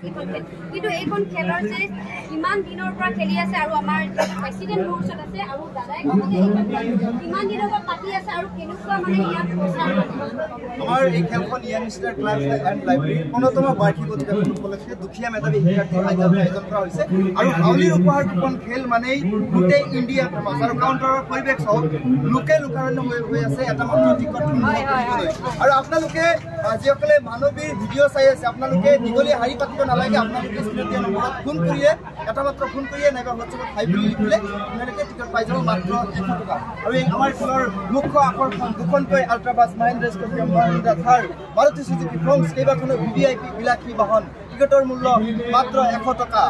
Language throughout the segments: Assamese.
এইখন খেল কিন্তু এইখন খেলৰ যে ইমান দিনৰ পৰা খেলি আছে আৰু আমাৰ প্ৰেচিডেণ্ট মঞ্চত আছে আৰু দাদাই ইমান দিনৰ পৰা পাতি আছে আৰু কেনেকুৱা মানে ইয়াত প্ৰচাৰ আমাৰ এই খেলখন য়াংষ্টাৰ ক্লাব এণ্ড লাইব্ৰেৰী ১৫তম বাৰ্ষিক অধিৱেশন উপলক্ষে দুখীয়া মেধাৱী শিক্ষাৰ্থী আয়োজন কৰা হৈছে আৰু হাউলিৰ উপহাৰ দুখন খেল মানেই গোটেই ইণ্ডিয়া ফেমাছ আৰু কাউণ্টাৰৰ পৰিৱেশ সহ লোকে লোকাৰণ্য হৈ আছে এটা মাত্ৰ টিকট আৰু আপোনালোকে যিসকলে মানৱীৰ ভিডিঅ' চাই আছে আপোনালোকে দীঘলীয়া শাৰী পাতিব নালাগে আপোনালোকে স্ক্ৰীণত দিয়া নম্বৰত ফোন কৰিয়ে এটা মাত্ৰ ফোন কৰিয়ে নাইবা হোৱাটছএপত হাই বুলি লিখিলে আপোনালোকে টিকট পাই যাব মাত্ৰ 100 টকা আৰু এই আমাৰ খেলৰ মুখ্য আকৰ্ষণ দুখনকৈ আল্ট্ৰাবাছ মহিন্দ্ৰা স্কৰ্পিঅ' মহিন্দ্ৰা থাৰ মাৰুতি সুজুকি ফ্ৰংক্স কেইবাখনো VVIP বিলাসী বাহন টিকটৰ মূল্য মাত্ৰ 100 টকা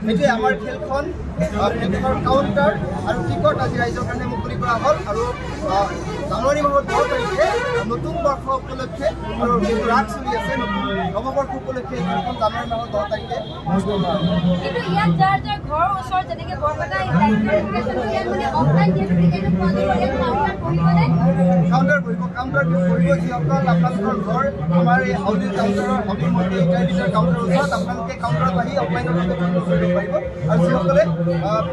এইটোৱে আমাৰ খেলখন খেলখনৰ কাউণ্টাৰ আৰু টিকট আজি ৰাইজৰ কাৰণে মুকলি কৰা হ'ল আৰু জানুৱাৰী মাহৰ 10 তাৰিখে নতুন বৰ্ষ উপলক্ষে আৰু ৰাগ চলি আছে নতুন নৱবৰ্ষ উপলক্ষে খেলখন জানুৱাৰী মাহৰ 10 তাৰিখে কিন্তু ইয়াত যাৰ যাৰ ঘৰৰ ওচৰত যেনেকৈ বৰপেটা অফলাইন কাউণ্টাৰ কৰিব যিসকল আপোনালোকৰ ঘৰ আমাৰ এই হাউলিৰ কাউণ্টাৰৰ হাউলিৰ মধ্যে ইটাৰ কাউণ্টাৰৰ ওচৰত আপোনালোকে কাউণ্টাৰত আহি অফলাইনত কৰিব পাৰিব আৰু যিসকলে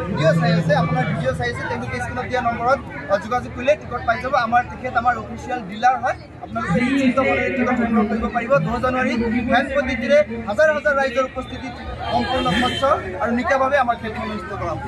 ভিডিঅ' চাই আছে আপোনাৰ ভিডিঅ' চাই আছে তেওঁলোকে স্ক্ৰীণত দিয়া নম্বৰত যোগাযোগ কৰিলে টিকট পাই যাব আমাৰ অফিচিয়েল ডিলাৰ হয় আপোনালোকে নিশ্চিত মনেৰে টিকট সংগ্ৰহ কৰিব পাৰিব 10 জানুৱাৰীত ফেন পদ্ধতিৰে হাজাৰ হাজাৰ ৰাইজৰ উপস্থিতিত সম্পূৰ্ণ স্বচ্ছ আৰু নিকাভাৱে আমাৰ খেলখন অনুষ্ঠিত কৰা হ'ব।